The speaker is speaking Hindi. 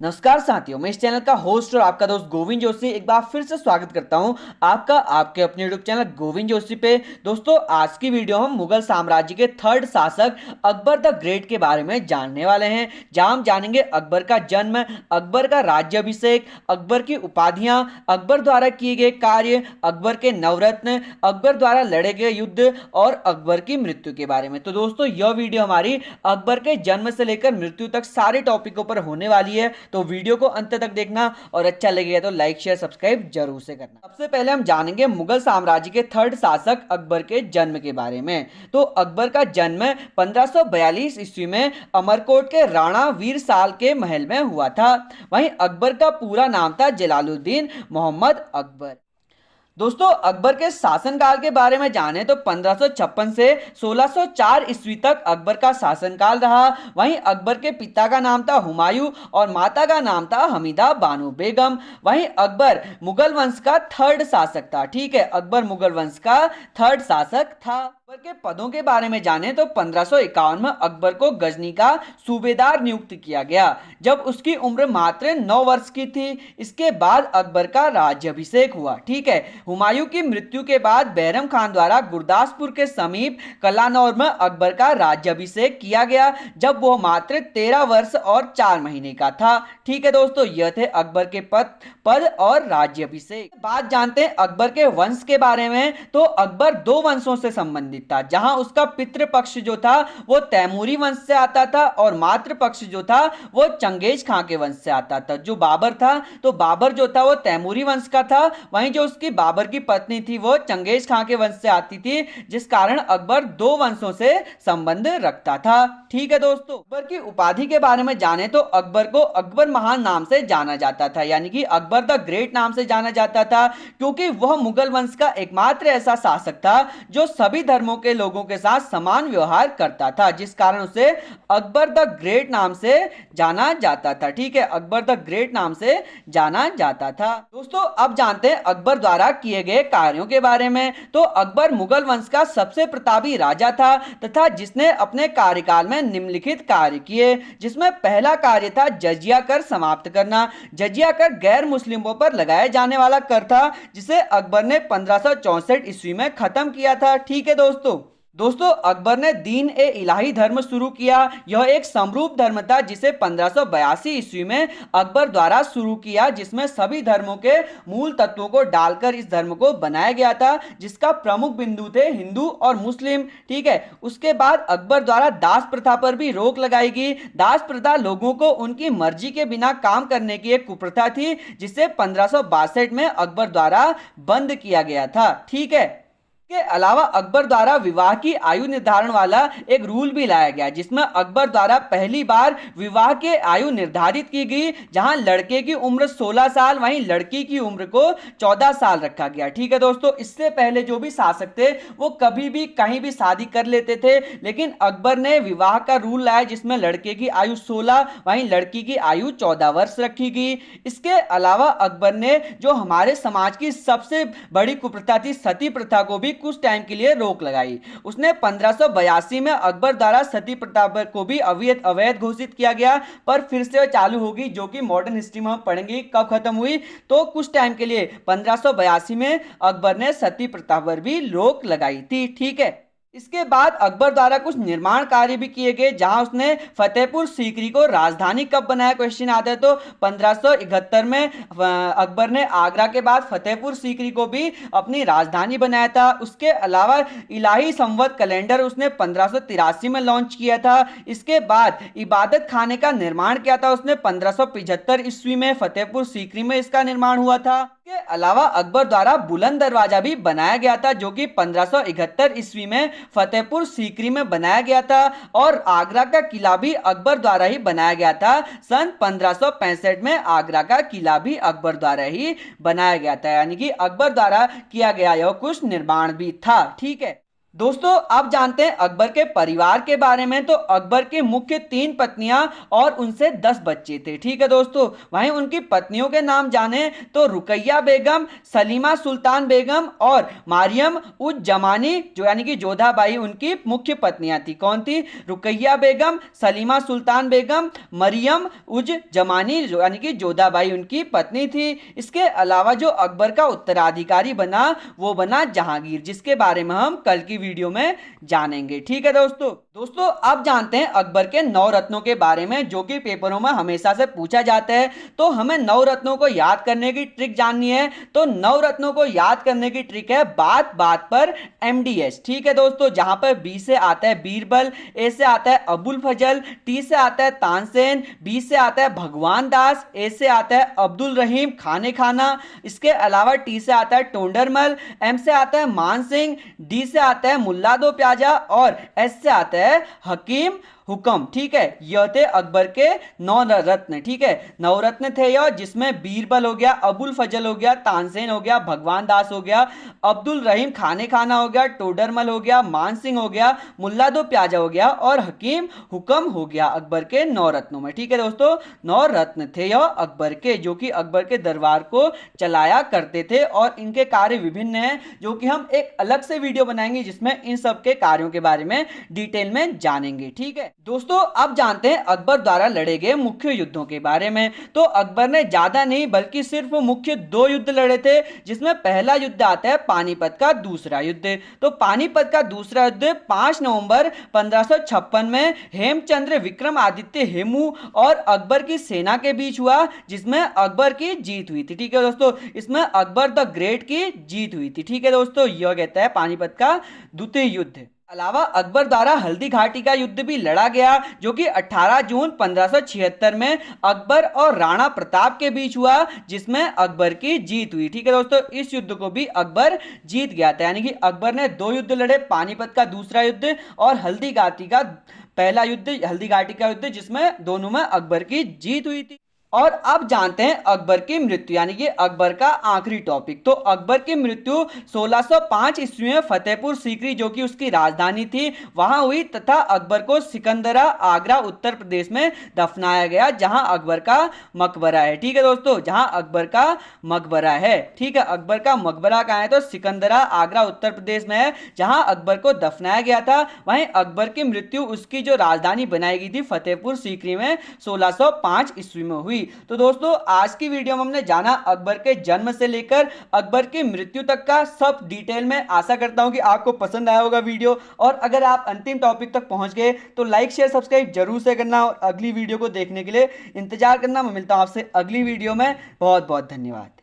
नमस्कार साथियों, मैं इस चैनल का होस्ट और आपका दोस्त गोविंद जोशी एक बार फिर से स्वागत करता हूं आपका आपके अपने यूट्यूब चैनल गोविंद जोशी पे। दोस्तों, आज की वीडियो हम मुगल साम्राज्य के थर्ड शासक अकबर द ग्रेट के बारे में जानने वाले हैं, जहां हम जानेंगे अकबर का जन्म, अकबर का राज्याभिषेक, अकबर की उपाधियां, अकबर द्वारा किए गए कार्य, अकबर के नवरत्न, अकबर द्वारा लड़े गए युद्ध और अकबर की मृत्यु के बारे में। तो दोस्तों, यह वीडियो हमारी अकबर के जन्म से लेकर मृत्यु तक सारे टॉपिकों पर होने वाली है, तो वीडियो को अंत तक देखना और अच्छा लगेगा तो लाइक शेयर सब्सक्राइब जरूर से करना। सबसे पहले हम जानेंगे मुगल साम्राज्य के थर्ड शासक अकबर के जन्म के बारे में। तो अकबर का जन्म 1542 ईस्वी में अमरकोट के राणा वीर साल के महल में हुआ था। वहीं अकबर का पूरा नाम था जलालुद्दीन मोहम्मद अकबर। दोस्तों, अकबर के शासनकाल के बारे में जानें तो 1556 से 1604 ईस्वी तक अकबर का शासनकाल रहा। वहीं अकबर के पिता का नाम था हुमायूं और माता का नाम था हमीदा बानो बेगम। वहीं अकबर मुगल वंश का थर्ड शासक था। ठीक है, अकबर मुगल वंश का थर्ड शासक था। अकबर के पदों के बारे में जानें तो 1551 में अकबर को गजनी का सूबेदार नियुक्त किया गया, जब उसकी उम्र मात्र 9 वर्ष की थी। इसके बाद अकबर का राज्याभिषेक हुआ। ठीक है, हुमायूं की मृत्यु के बाद बैरम खान द्वारा गुरदासपुर के समीप कलानौर में अकबर का राज्याभिषेक किया गया, जब वो मात्र 13 वर्ष और 4 महीने का था। ठीक है दोस्तों, यह थे अकबर के पद और राज्याभिषेक। बात जानते हैं अकबर के वंश के बारे में। तो अकबर दो वंशों से संबंधित था, जहां उसका पितृ पक्ष जो था वो तैमूरी वंश से आता था और मातृ पक्ष जो था वो चंगेज खां के वंश से आता था। जो बाबर था, तो बाबर जो था वो तैमूरी वंश का था, वहीं जो उसकी बाबर की पत्नी थी वो चंगेज खां के वंश से आती थी, जिस कारण अकबर दो वंशों से संबंध रखता था। ठीक है दोस्तों, अकबर की उपाधि के बारे में जाने तो अकबर को अकबर महान नाम से जाना जाता था, यानी कि अकबर द ग्रेट नाम से जाना जाता था, क्योंकि वह मुगल वंश का एकमात्र ऐसा शासक था जो सभी धर्मों के लोगों के साथ समान व्यवहार करता था, जिस कारण उसे अकबर द ग्रेट नाम से जाना जाता था। ठीक है, अकबर द ग्रेट नाम से जाना जाता था। दोस्तों, अब जानते हैं अकबर द्वारा किए गए कार्यों के बारे में। तो अकबर मुगल वंश का सबसे प्रतापी राजा था तथा जिसने अपने कार्यकाल में निम्नलिखित कार्य किए, जिसमें पहला कार्य था जजिया कर समाप्त करना। जजिया कर गैर मुस्लिमों पर लगाए जाने वाला कर था, जिसे अकबर ने 1564 ईस्वी में खत्म किया था। ठीक है दोस्तों, अकबर ने दीन ए इलाही धर्म शुरू किया। यह एक समरूप धर्म था जिसे 1582 ईस्वी में अकबर द्वारा शुरू किया, जिसमें सभी धर्मों के मूल तत्वों को डालकर इस धर्म को बनाया गया था, जिसका प्रमुख बिंदु थे हिंदू और मुस्लिम। ठीक है, उसके बाद अकबर द्वारा दास प्रथा पर भी रोक लगाई गई। दास प्रथा लोगों को उनकी मर्जी के बिना काम करने की एक कुप्रथा थी, जिसे 1562 में अकबर द्वारा बंद किया गया था। ठीक है, के अलावा अकबर द्वारा विवाह की आयु निर्धारण वाला एक रूल भी लाया गया, जिसमें अकबर द्वारा पहली बार विवाह की आयु निर्धारित की गई, जहां लड़के की उम्र 16 साल वहीं लड़की की उम्र को 14 साल रखा गया। ठीक है दोस्तों, इससे पहले जो भी शासक थे वो कभी भी कहीं भी शादी कर लेते थे, लेकिन अकबर ने विवाह का रूल लाया जिसमें लड़के की आयु 16 वहीं लड़की की आयु 14 वर्ष रखी गई। इसके अलावा अकबर ने जो हमारे समाज की सबसे बड़ी कुप्रथा थी सती प्रथा को भी कुछ टाइम के लिए रोक लगाई। उसने 1582 में अकबर द्वारा सती प्रथा को भी अवैध घोषित किया गया, पर फिर से चालू होगी, जो कि मॉडर्न हिस्ट्री में हम पढ़ेंगे कब खत्म हुई। तो कुछ टाइम के लिए 1582 में अकबर ने सती प्रथा पर भी रोक लगाई थी। ठीक है, इसके बाद अकबर द्वारा कुछ निर्माण कार्य भी किए गए, जहां उसने फतेहपुर सीकरी को राजधानी कब बनाया, क्वेश्चन आता है। तो 1571 में अकबर ने आगरा के बाद फतेहपुर सीकरी को भी अपनी राजधानी बनाया था। उसके अलावा इलाही संवत कैलेंडर उसने 1583 में लॉन्च किया था। इसके बाद इबादत खाने का निर्माण किया था उसने 1575 ईस्वी में फतेहपुर सीकरी में इसका निर्माण हुआ था। के अलावा अकबर द्वारा बुलंद दरवाजा भी बनाया गया था, जो कि 1571 ईस्वी में फतेहपुर सीकरी में बनाया गया था, और आगरा का किला भी अकबर द्वारा ही बनाया गया था। सन 1565 में आगरा का किला भी अकबर द्वारा ही बनाया गया था, यानी कि अकबर द्वारा किया गया यह कुछ निर्माण भी था। ठीक है, दोस्तों अब जानते हैं अकबर के परिवार के बारे में। तो अकबर की मुख्य 3 पत्नियां और उनसे 10 बच्चे थे। ठीक है दोस्तों, वहीं उनकी पत्नियों के नाम जाने तो रुकैया बेगम, सलीमा सुल्तान बेगम और मारियम उज जमानी, जो यानी कि जोधाबाई उनकी मुख्य पत्नियां थी। कौन थी? रुकैया बेगम, सलीमा सुल्तान बेगम, मरियम उज जमानी, जो यानी कि जोधाबाई उनकी पत्नी थी। इसके अलावा जो अकबर का उत्तराधिकारी बना वो बना जहांगीर, जिसके बारे में हम कल की वीडियो में जानेंगे। ठीक है दोस्तों अब जानते हैं अकबर के 9 रत्नों के बारे में, जो कि पेपरों में हमेशा से पूछा जाता है। तो हमें 9 रत्नों को याद करने की ट्रिक जाननी है। तो 9 रत्नों को याद करने की ट्रिक है बात बात पर MDS। ठीक है दोस्तों, जहां पर बी से आता है बीरबल, ए से आता है अबुल फजल, टी से आता है तानसेन, बी से आता है भगवान दास, ए से आता है अब्दुल रहीम खाने खाना, इसके अलावा टी से आता है टोंडरमल, एम से आता है मान सिंह, डी से आता है मुल्ला दो प्याजा और एस से आता है हकीम हुक्म। ठीक है, यह थे अकबर के 9 रत्न। ठीक है, 9 रत्न थे यह, जिसमें बीरबल हो गया, अबुल फजल हो गया, तानसेन हो गया, भगवान दास हो गया, अब्दुल रहीम खाने खाना हो गया, टोडरमल हो गया, मान सिंह हो गया, मुल्ला दो प्याजा हो गया और हकीम हुक्म हो गया अकबर के 9 रत्नों में। ठीक है दोस्तों, 9 रत्न थे यह अकबर के, जो कि अकबर के दरबार को चलाया करते थे और इनके कार्य विभिन्न हैं, जो कि हम एक अलग से वीडियो बनाएंगे जिसमें इन सब के कार्यों के बारे में डिटेल में जानेंगे। ठीक है दोस्तों, अब जानते हैं अकबर द्वारा लड़े गए मुख्य युद्धों के बारे में। तो अकबर ने ज्यादा नहीं बल्कि सिर्फ मुख्य 2 युद्ध लड़े थे, जिसमें पहला युद्ध आता है पानीपत का दूसरा युद्ध। तो पानीपत का दूसरा युद्ध 5 नवंबर 1556 में हेमचंद्र विक्रमादित्य हेमू और अकबर की सेना के बीच हुआ, जिसमें अकबर की जीत हुई थी। ठीक है दोस्तों, इसमें अकबर द ग्रेट की जीत हुई थी। ठीक है दोस्तों, यह कहता है पानीपत का द्वितीय युद्ध। अलावा अकबर द्वारा हल्दी घाटी का युद्ध भी लड़ा गया, जो कि 18 जून 1576 में अकबर और राणा प्रताप के बीच हुआ, जिसमें अकबर की जीत हुई। ठीक है दोस्तों, इस युद्ध को भी अकबर जीत गया था, यानी कि अकबर ने 2 युद्ध लड़े, पानीपत का दूसरा युद्ध और हल्दी घाटी का पहला युद्ध, हल्दी घाटी का युद्ध, जिसमें दोनों में अकबर की जीत हुई थी। और अब जानते हैं अकबर की मृत्यु, यानी कि अकबर का आखिरी टॉपिक। तो अकबर की मृत्यु 1605 ईस्वी में फतेहपुर सीकरी, जो कि उसकी राजधानी थी, वहां हुई तथा अकबर को सिकंदरा आगरा उत्तर प्रदेश में दफनाया गया, जहां अकबर का मकबरा है। ठीक है दोस्तों, जहां अकबर का मकबरा है। ठीक है, अकबर का मकबरा कहां है? तो सिकंदरा आगरा उत्तर प्रदेश में है, जहां अकबर को दफनाया गया था। वहीं अकबर की मृत्यु उसकी जो राजधानी बनाई गई थी फतेहपुर सीकरी में 1605 ईस्वी में हुई। तो दोस्तों आज की वीडियो में हमने जाना अकबर के जन्म से लेकर अकबर की मृत्यु तक का सब डिटेल में। आशा करता हूं कि आपको पसंद आया होगा वीडियो, और अगर आप अंतिम टॉपिक तक पहुंच गए तो लाइक शेयर सब्सक्राइब जरूर से करना और अगली वीडियो को देखने के लिए इंतजार करना। मैं मिलता हूं आपसे अगली वीडियो में। बहुत बहुत धन्यवाद।